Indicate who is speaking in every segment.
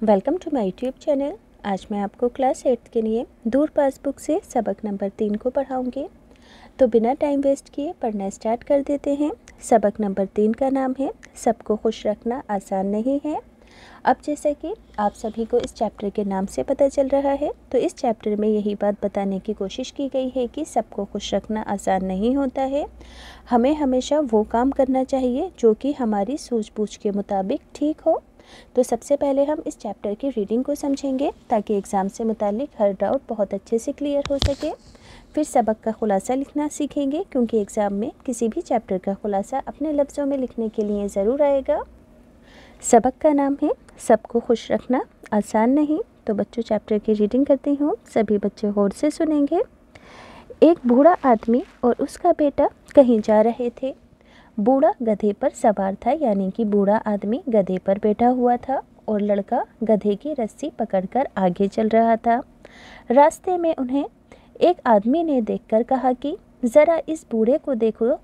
Speaker 1: Welcome to my YouTube channel. आज मैं आपको क्लास 8 के लिए दूर पासबुक से सबक नंबर 3 को पढ़ाऊंगी। तो बिना टाइम वेस्ट किए पढ़ना स्टार्ट कर देते हैं। सबक नंबर 3 का नाम है सबको खुश रखना आसान नहीं है। अब जैसा कि आप सभी को इस चैप्टर के नाम से पता चल रहा है, तो इस चैप्टर में यही बात बताने की कोशिश की गई है कि सबको खुश रखना आसान नहीं होता है। हमें हमेशा वो काम करना चाहिए जो कि हमारी सूझबूझ के मुताबिक ठीक हो। तो सबसे पहले हम इस चैप्टर की रीडिंग को समझेंगे ताकि एग्ज़ाम से मुतालिक हर डाउट बहुत अच्छे से क्लियर हो सके। फिर सबक का खुलासा लिखना सीखेंगे, क्योंकि एग्ज़ाम में किसी भी चैप्टर का खुलासा अपने लफ्ज़ों में लिखने के लिए ज़रूर आएगा। सबक का नाम है सबको खुश रखना आसान नहीं। तो बच्चों, चैप्टर की रीडिंग करती हूँ, सभी बच्चे गौर से सुनेंगे। एक बूढ़ा आदमी और उसका बेटा कहीं जा रहे थे। बूढ़ा गधे पर सवार था, यानी कि बूढ़ा आदमी गधे पर बैठा हुआ था और लड़का गधे की रस्सी पकड़कर आगे चल रहा था। रास्ते में उन्हें एक आदमी ने देखकर कहा कि ज़रा इस बूढ़े को देखो,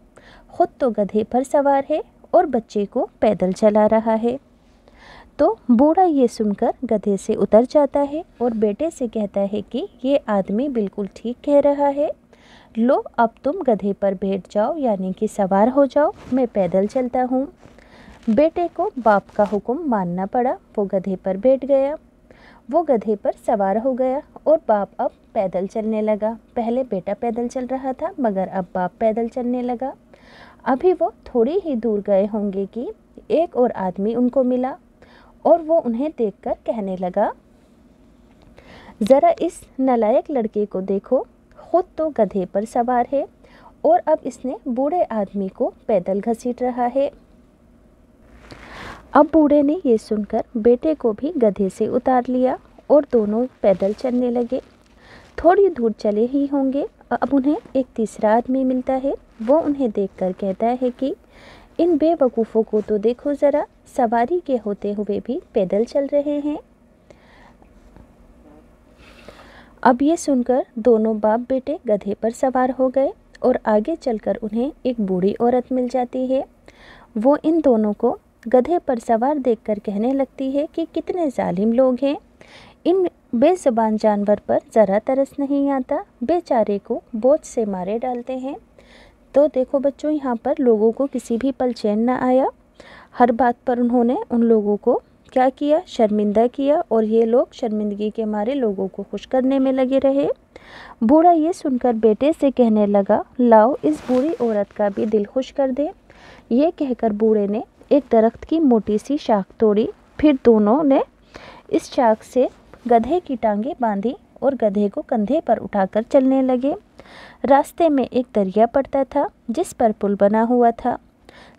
Speaker 1: खुद तो गधे पर सवार है और बच्चे को पैदल चला रहा है। तो बूढ़ा ये सुनकर गधे से उतर जाता है और बेटे से कहता है कि ये आदमी बिल्कुल ठीक कह रहा है, लो अब तुम गधे पर बैठ जाओ, यानी कि सवार हो जाओ, मैं पैदल चलता हूँ। बेटे को बाप का हुक्म मानना पड़ा। वो गधे पर बैठ गया, वो गधे पर सवार हो गया और बाप अब पैदल चलने लगा। पहले बेटा पैदल चल रहा था, मगर अब बाप पैदल चलने लगा। अभी वो थोड़ी ही दूर गए होंगे कि एक और आदमी उनको मिला और वो उन्हें देखकर कहने लगा, ज़रा इस नालायक लड़के को देखो, खुद तो गधे पर सवार है और अब इसने बूढ़े आदमी को पैदल घसीट रहा है। अब बूढ़े ने ये सुनकर बेटे को भी गधे से उतार लिया और दोनों पैदल चलने लगे। थोड़ी दूर चले ही होंगे, अब उन्हें एक तीसरा आदमी मिलता है। वो उन्हें देखकर कहता है कि इन बेवकूफ़ों को तो देखो ज़रा, सवारी के होते हुए भी पैदल चल रहे हैं। अब ये सुनकर दोनों बाप बेटे गधे पर सवार हो गए और आगे चलकर उन्हें एक बूढ़ी औरत मिल जाती है। वो इन दोनों को गधे पर सवार देखकर कहने लगती है कि कितने जालिम लोग हैं, इन बेज़ुबान जानवर पर ज़रा तरस नहीं आता, बेचारे को बोझ से मारे डालते हैं। तो देखो बच्चों, यहाँ पर लोगों को किसी भी पल चैन ना आया। हर बात पर उन्होंने उन लोगों को क्या किया, शर्मिंदा किया, और ये लोग शर्मिंदगी के मारे लोगों को खुश करने में लगे रहे। बूढ़ा ये सुनकर बेटे से कहने लगा, लाओ इस बूढ़ी औरत का भी दिल खुश कर दे। ये कहकर बूढ़े ने एक दरख्त की मोटी सी शाख तोड़ी। फिर दोनों ने इस शाख से गधे की टांगें बांधी और गधे को कंधे पर उठाकर चलने लगे। रास्ते में एक दरिया पड़ता था जिस पर पुल बना हुआ था।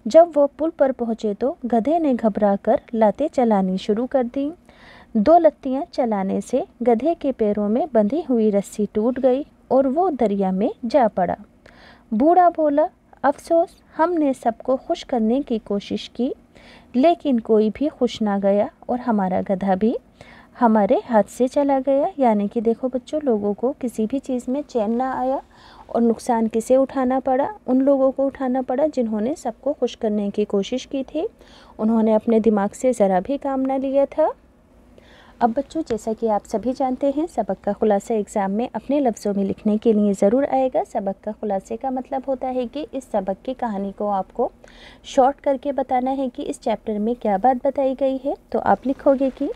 Speaker 1: जब वो पुल पर पहुँचे तो गधे ने घबराकर लातें चलानी शुरू कर दी। दो लत्तियां चलाने से गधे के पैरों में बंधी हुई रस्सी टूट गई और वो दरिया में जा पड़ा। बूढ़ा बोला, अफसोस, हमने सबको खुश करने की कोशिश की, लेकिन कोई भी खुश ना गया और हमारा गधा भी हमारे हाथ से चला गया। यानी कि देखो बच्चों, लोगों को किसी भी चीज़ में चैन ना आया और नुकसान किसे उठाना पड़ा, उन लोगों को उठाना पड़ा जिन्होंने सबको खुश करने की कोशिश की थी। उन्होंने अपने दिमाग से ज़रा भी काम ना लिया था। अब बच्चों, जैसा कि आप सभी जानते हैं, सबक का खुलासा एग्ज़ाम में अपने लफ्ज़ों में लिखने के लिए ज़रूर आएगा। सबक का खुलासे का मतलब होता है कि इस सबक की कहानी को आपको शॉर्ट करके बताना है कि इस चैप्टर में क्या बात बताई गई है। तो आप लिखोगे कि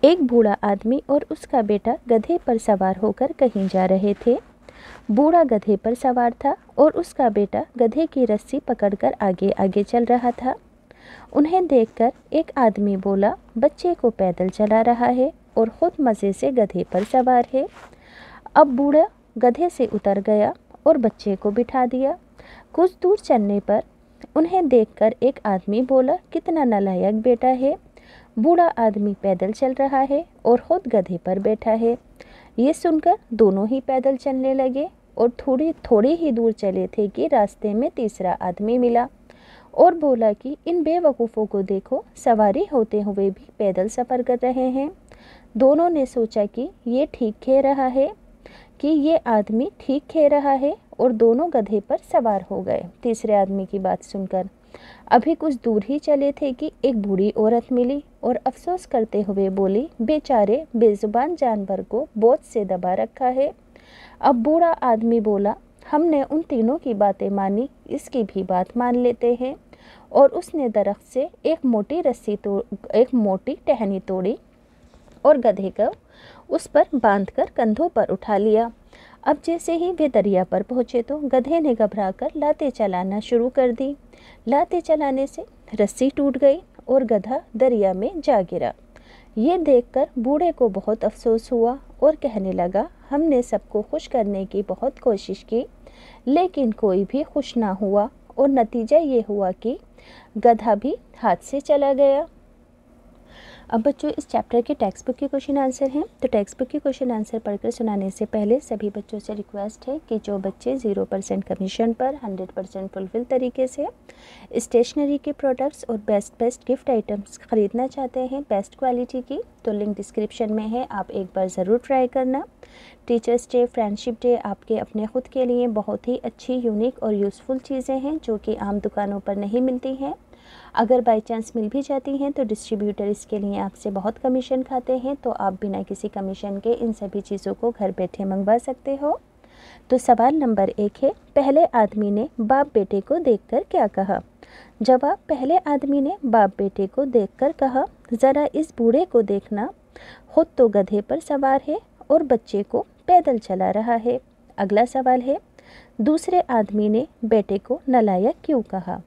Speaker 1: एक बूढ़ा आदमी और उसका बेटा गधे पर सवार होकर कहीं जा रहे थे। बूढ़ा गधे पर सवार था और उसका बेटा गधे की रस्सी पकड़कर आगे आगे चल रहा था। उन्हें देखकर एक आदमी बोला, बच्चे को पैदल चला रहा है और खुद मज़े से गधे पर सवार है। अब बूढ़ा गधे से उतर गया और बच्चे को बिठा दिया। कुछ दूर चलने पर उन्हें देखकर एक आदमी बोला, कितना नालायक बेटा है, बूढ़ा आदमी पैदल चल रहा है और खुद गधे पर बैठा है। ये सुनकर दोनों ही पैदल चलने लगे और थोड़ी ही दूर चले थे कि रास्ते में तीसरा आदमी मिला और बोला कि इन बेवकूफ़ों को देखो, सवारी होते हुए भी पैदल सफ़र कर रहे हैं। दोनों ने सोचा कि ये ठीक कह रहा है, कि ये आदमी ठीक कह रहा है, और दोनों गधे पर सवार हो गए तीसरे आदमी की बात सुनकर। अभी कुछ दूर ही चले थे कि एक बूढ़ी औरत मिली और अफसोस करते हुए बोली, बेचारे बेजुबान जानवर को बोझ से दबा रखा है। अब बूढ़ा आदमी बोला, हमने उन तीनों की बातें मानी, इसकी भी बात मान लेते हैं। और उसने दरख्त से एक मोटी टहनी तोड़ी और गधे को उस पर बांधकर कंधों पर उठा लिया। अब जैसे ही वे दरिया पर पहुंचे तो गधे ने घबराकर लातें चलाना शुरू कर दी। लातें चलाने से रस्सी टूट गई और गधा दरिया में जा गिरा। ये देखकर बूढ़े को बहुत अफसोस हुआ और कहने लगा, हमने सबको खुश करने की बहुत कोशिश की, लेकिन कोई भी खुश ना हुआ और नतीजा ये हुआ कि गधा भी हाथ से चला गया। अब बच्चों इस चैप्टर के टेक्स्ट बुक के क्वेश्चन आंसर हैं। तो टेक्स्ट बुक के क्वेश्चन आंसर पढ़कर सुनाने से पहले सभी बच्चों से रिक्वेस्ट है कि जो बच्चे 0% कमीशन पर 100% फुलफिल तरीके से स्टेशनरी के प्रोडक्ट्स और बेस्ट गिफ्ट आइटम्स ख़रीदना चाहते हैं बेस्ट क्वालिटी की, तो लिंक डिस्क्रिप्शन में है, आप एक बार ज़रूर ट्राई करना। टीचर्स डे, फ्रेंडशिप डे आपके अपने ख़ुद के लिए बहुत ही अच्छी, यूनिक और यूज़फुल चीज़ें हैं जो कि आम दुकानों पर नहीं मिलती हैं। अगर बाई चांस मिल भी जाती हैं तो डिस्ट्रीब्यूटर इसके लिए आपसे बहुत कमीशन खाते हैं, तो आप बिना किसी कमीशन के इन सभी चीज़ों को घर बैठे मंगवा सकते हो। तो सवाल नंबर 1 है, पहले आदमी ने बाप बेटे को देखकर क्या कहा? जवाब, पहले आदमी ने बाप बेटे को देखकर कहा, ज़रा इस बूढ़े को देखना, खुद तो गधे पर सवार है और बच्चे को पैदल चला रहा है। अगला सवाल है, दूसरे आदमी ने बेटे को नालायक क्यों कहा?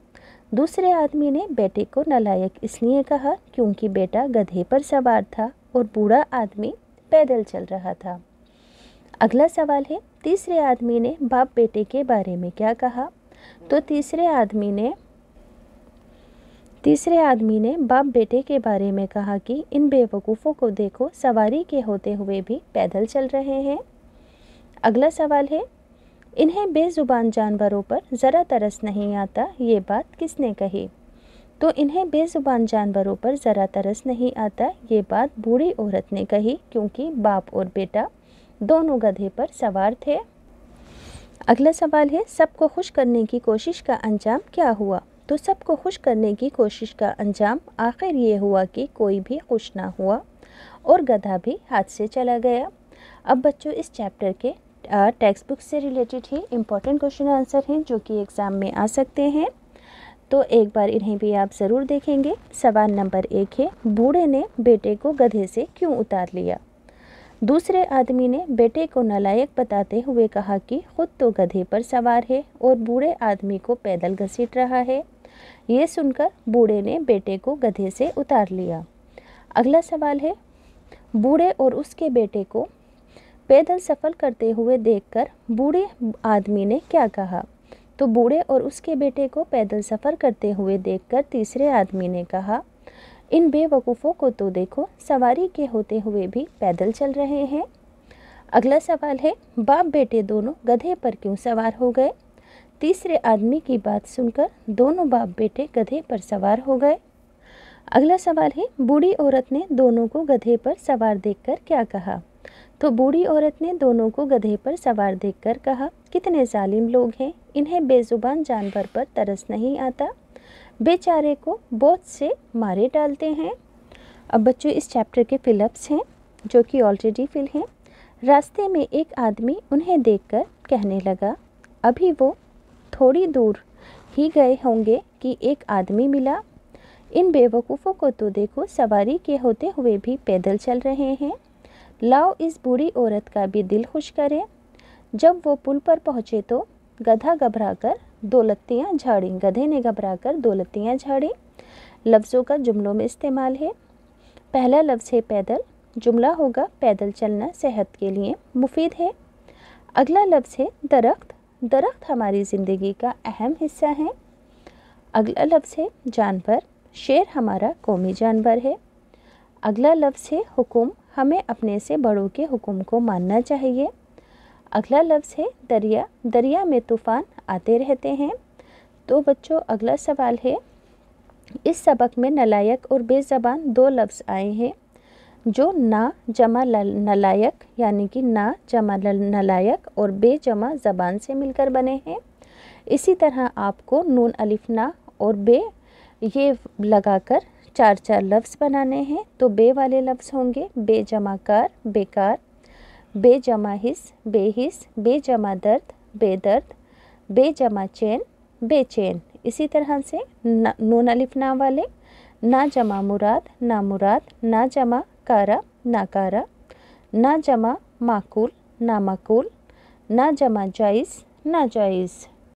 Speaker 1: दूसरे आदमी ने बेटे को नालायक इसलिए कहा क्योंकि बेटा गधे पर सवार था और बूढ़ा आदमी पैदल चल रहा था। अगला सवाल है, तीसरे आदमी ने बाप बेटे के बारे में क्या कहा? तो तीसरे आदमी ने बाप बेटे के बारे में कहा कि इन बेवकूफ़ों को देखो, सवारी के होते हुए भी पैदल चल रहे हैं। अगला सवाल है, इन्हें बेजुबान जानवरों पर ज़रा तरस नहीं आता, ये बात किसने कही? तो इन्हें बेजुबान जानवरों पर ज़रा तरस नहीं आता, ये बात बूढ़ी औरत ने कही क्योंकि बाप और बेटा दोनों गधे पर सवार थे। अगला सवाल है, सबको खुश करने की कोशिश का अंजाम क्या हुआ? तो सबको खुश करने की कोशिश का अंजाम आखिर ये हुआ कि कोई भी खुश ना हुआ और गधा भी हाथ से चला गया। अब बच्चों इस चैप्टर के टेक्स्ट बुक से रिलेटेड ही इम्पॉर्टेंट क्वेश्चन आंसर हैं जो कि एग्ज़ाम में आ सकते हैं, तो एक बार इन्हें भी आप ज़रूर देखेंगे। सवाल नंबर 1 है, बूढ़े ने बेटे को गधे से क्यों उतार लिया? दूसरे आदमी ने बेटे को नालायक बताते हुए कहा कि खुद तो गधे पर सवार है और बूढ़े आदमी को पैदल घसीट रहा है। ये सुनकर बूढ़े ने बेटे को गधे से उतार लिया। अगला सवाल है, बूढ़े और उसके बेटे को पैदल सफ़र करते हुए देखकर बूढ़े आदमी ने क्या कहा? तो बूढ़े और उसके बेटे को पैदल सफ़र करते हुए देखकर तीसरे आदमी ने कहा, इन बेवकूफ़ों को तो देखो, सवारी के होते हुए भी पैदल चल रहे हैं। अगला सवाल है, बाप बेटे दोनों गधे पर क्यों सवार हो गए? तीसरे आदमी की बात सुनकर दोनों बाप बेटे गधे पर सवार हो गए। अगला सवाल है, बूढ़ी औरत ने दोनों को गधे पर सवार देखकर क्या कहा? तो बूढ़ी औरत ने दोनों को गधे पर सवार देखकर कहा, कितने जालिम लोग हैं, इन्हें बेजुबान जानवर पर तरस नहीं आता, बेचारे को बोझ से मारे डालते हैं। अब बच्चों इस चैप्टर के फिलअप्स हैं जो कि ऑलरेडी फिल हैं। रास्ते में एक आदमी उन्हें देखकर कहने लगा, अभी वो थोड़ी दूर ही गए होंगे कि एक आदमी मिला, इन बेवकूफ़ों को तो देखो, सवारी के होते हुए भी पैदल चल रहे हैं, लाओ इस बूढ़ी औरत का भी दिल खुश करें। जब वो पुल पर पहुँचे तो गधे ने घबराकर दो लत्तियाँ झाड़ी। लफ्ज़ों का जुमलों में इस्तेमाल है। पहला लफ्ज़ है पैदल, जुमला होगा पैदल चलना सेहत के लिए मुफीद है। अगला लफ्ज़ है दरख्त, दरख्त हमारी ज़िंदगी का अहम हिस्सा है। अगला लफ्ज़ है जानवर, शेर हमारा कौमी जानवर है। अगला लफ्ज़ है हुक्म, हमें अपने से बड़ों के हुक्म को मानना चाहिए। अगला लफ्ज़ है दरिया, दरिया में तूफ़ान आते रहते हैं। तो बच्चों अगला सवाल है, इस सबक में नालायक और बेज़बान दो लफ्ज़ आए हैं जो ना जमा नालायक यानी कि ना जमा नालायक और बे जमा ज़बान से मिलकर बने हैं। इसी तरह आपको नून अलिफ ना और बे, ये लगाकर 4 लफ्ज़ बनाने हैं। तो बे वाले लफ्ज़ होंगे बेजमा कार, बेकार, बेजमा हिस, बेहिस, बेजमा दर्द, बेदर्द, बेजमा चैन, बेचैन। इसी तरह से नून अलिफ ना वाले ना जमा मुराद, ना मुराद, ना जमा कारा, नाकारा, ना जमा माकूल, ना माकूल, ना जमा जायज़, ना जायज़।